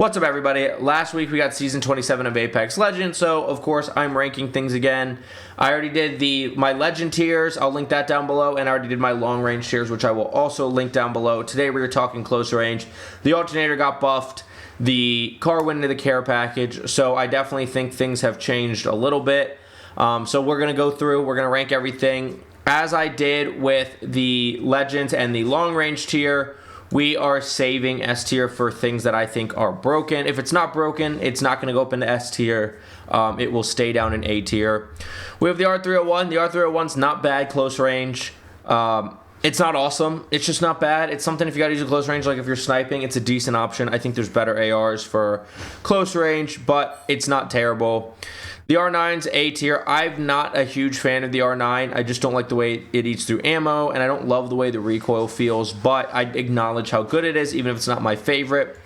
What's up, everybody? Last week we got Season 27 of Apex Legends, so of course I'm ranking things again. I already did my Legend tiers, I'll link that down below, and I already did my long range tiers, which I will also link down below. Today we are talking close range. The Alternator got buffed, the car went into the care package, so I definitely think things have changed a little bit. So we're going to go through, we're going to rank everything. As I did with the Legends and the long range tier, we are saving S tier for things that I think are broken. If it's not broken, it's not going to go up into S tier. It will stay down in A tier. We have the R301. The R301's not bad close range. It's not awesome. It's just not bad. It's something if you got to use a close range, like if you're sniping, it's a decent option. I think there's better ARs for close range, but it's not terrible. The R9's A tier. I'm not a huge fan of the R9. I just don't like the way it eats through ammo, and I don't love the way the recoil feels, but I acknowledge how good it is, even if it's not my favorite.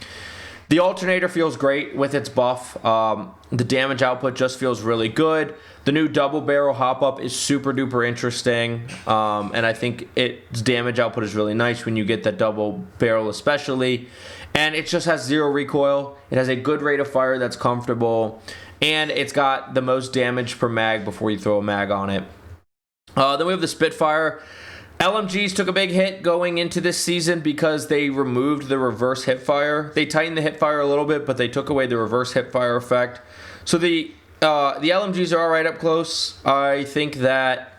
The Alternator feels great with its buff. The damage output just feels really good. The new double barrel hop-up is super duper interesting, and I think its damage output is really nice when you get that double barrel especially. And it just has zero recoil. It has a good rate of fire that's comfortable. And it's got the most damage per mag before you throw a mag on it. Then we have the Spitfire. LMGs took a big hit going into this season because they removed the reverse hipfire. They tightened the hipfire a little bit, but they took away the reverse hipfire effect. So the LMGs are all right up close. I think that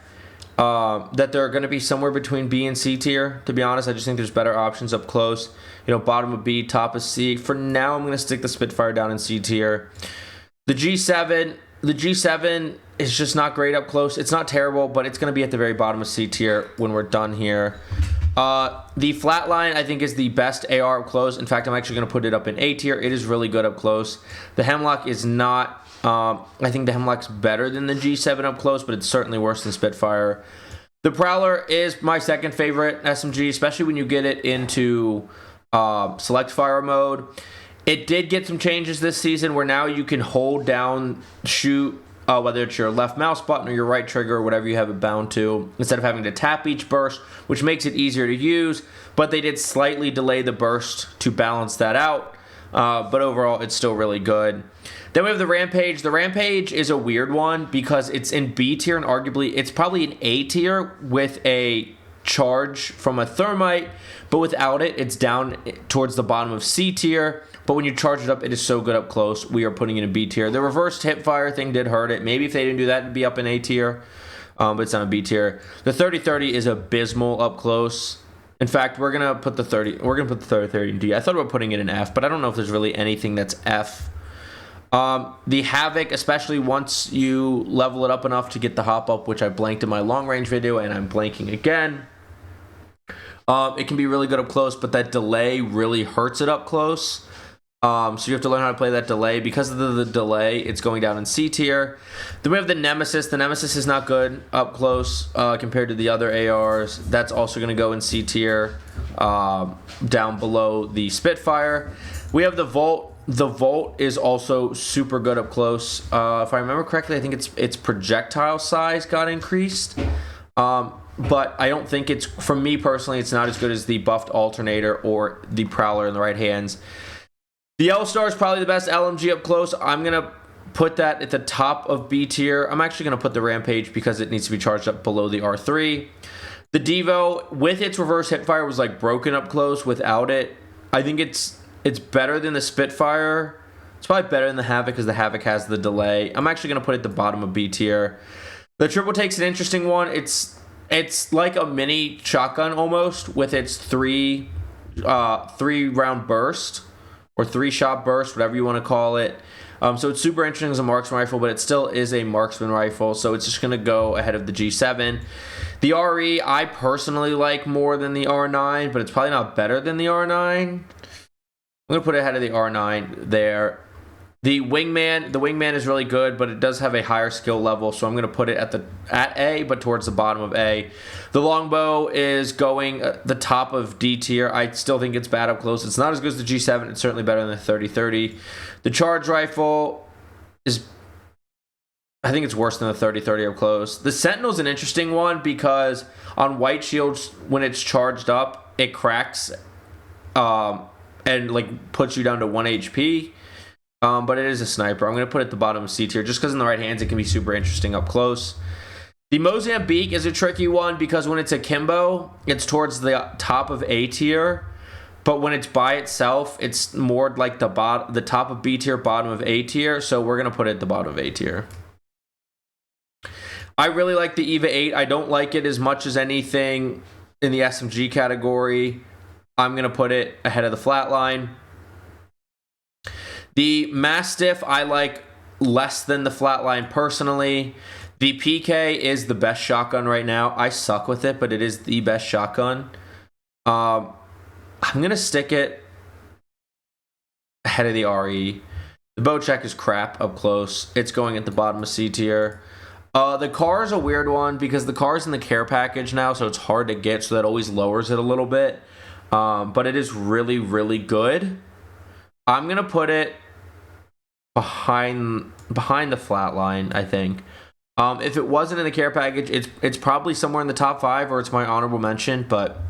they're going to be somewhere between B and C tier. To be honest, I just think there's better options up close. You know, bottom of B, top of C. For now, I'm going to stick the Spitfire down in C tier. The G7 is just not great up close. It's not terrible, but it's going to be at the very bottom of C tier when we're done here. The Flatline, I think, is the best AR up close. In fact, I'm actually going to put it up in A tier. It is really good up close. The Hemlock is not. I think the Hemlock's better than the G7 up close, but it's certainly worse than Spitfire. The Prowler is my second favorite SMG, especially when you get it into select fire mode. It did get some changes this season where now you can hold down, shoot, whether it's your left mouse button or your right trigger or whatever you have it bound to, instead of having to tap each burst, which makes it easier to use. But they did slightly delay the burst to balance that out. But overall, it's still really good. Then we have the Rampage. The Rampage is a weird one because it's in B tier and arguably it's probably an A tier with a charge from a thermite, but without it, it's down towards the bottom of C tier. But when you charge it up, it is so good up close. We are putting it in B tier. The reversed hipfire thing did hurt it. Maybe if they didn't do that, it'd be up in A tier. But it's on a B tier. The 3030 is abysmal up close. In fact, we're gonna put the 3030 in D. I thought about putting it in F, but I don't know if there's really anything that's F. The Havoc, especially once you level it up enough to get the hop up, which I blanked in my long range video, and I'm blanking again. It can be really good up close, but that delay really hurts it up close. So you have to learn how to play that delay. Because of the delay, it's going down in C tier. Then we have the Nemesis. The Nemesis is not good up close compared to the other ARs. That's also going to go in C tier down below the Spitfire. We have the Volt. The Volt is also super good up close. If I remember correctly, I think its projectile size got increased. But I don't think it's, for me personally, it's not as good as the buffed Alternator or the Prowler in the right hands. The L-Star is probably the best LMG up close. I'm going to put that at the top of B tier. I'm actually going to put the Rampage because it needs to be charged up below the R3. The Devo, with its reverse hipfire, was like broken up close without it. I think it's better than the Spitfire. It's probably better than the Havoc because the Havoc has the delay. I'm actually going to put it at the bottom of B tier. The Triple Take's an interesting one. It's like a mini shotgun almost with its three round burst. Or 3-shot burst, whatever you want to call it. So it's super interesting as a marksman rifle, but it still is a marksman rifle, so it's just going to go ahead of the G7. The RE, I personally like more than the R9, but it's probably not better than the R9. I'm going to put it ahead of the R9 there. The wingman is really good, but it does have a higher skill level, so I'm going to put it at A, but towards the bottom of A. The longbow is going the top of D tier. I still think it's bad up close. It's not as good as the G7. It's certainly better than the 3030. The charge rifle is, I think it's worse than the 3030 up close. The Sentinel's an interesting one because on white shields, when it's charged up, it cracks and like puts you down to 1 HP. But it is a sniper. I'm going to put it at the bottom of C tier just because in the right hands it can be super interesting up close. The Mozambique is a tricky one because when it's akimbo, it's towards the top of A tier. But when it's by itself, it's more like the top of B tier, bottom of A tier. So we're going to put it at the bottom of A tier. I really like the EVA 8. I don't like it as much as anything in the SMG category. I'm going to put it ahead of the Flatline. The Mastiff I like less than the Flatline personally. The PK is the best shotgun right now. I suck with it, but it is the best shotgun. I'm going to stick it ahead of the RE. The Bocek is crap up close. It's going at the bottom of C tier. The car is a weird one because the car is in the care package now, so it's hard to get, so that always lowers it a little bit. But it is really, really good. I'm going to put it behind the Flatline, I think. If it wasn't in the care package, it's probably somewhere in the top 5 or it's my honorable mention, but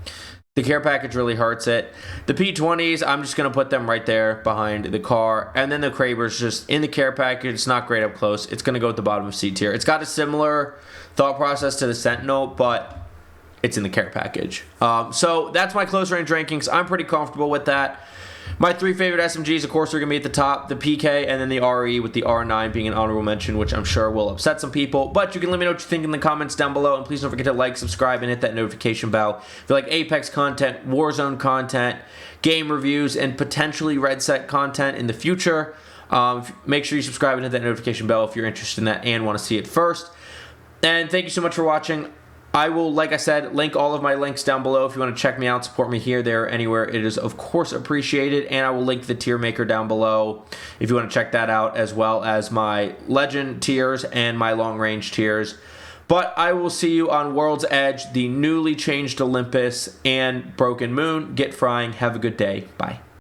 the care package really hurts it. The P20s, I'm just going to put them right there behind the car. And then the Kraber's just in the care package. It's not great up close. It's going to go at the bottom of C tier. It's got a similar thought process to the Sentinel, but it's in the care package. So that's my close range rankings. I'm pretty comfortable with that. My 3 favorite SMGs, of course, are going to be at the top. The PK and then the RE, with the R9 being an honorable mention, which I'm sure will upset some people. But you can let me know what you think in the comments down below. And please don't forget to like, subscribe, and hit that notification bell. If you like Apex content, Warzone content, game reviews, and potentially Red Set content in the future, make sure you subscribe and hit that notification bell if you're interested in that and want to see it first. And thank you so much for watching. I will, like I said, link all of my links down below if you want to check me out, support me here, there, anywhere. It is, of course, appreciated. And I will link the tier maker down below if you want to check that out, as well as my legend tiers and my long range tiers. But I will see you on World's Edge, the newly changed Olympus, and Broken Moon. Get frying. Have a good day. Bye.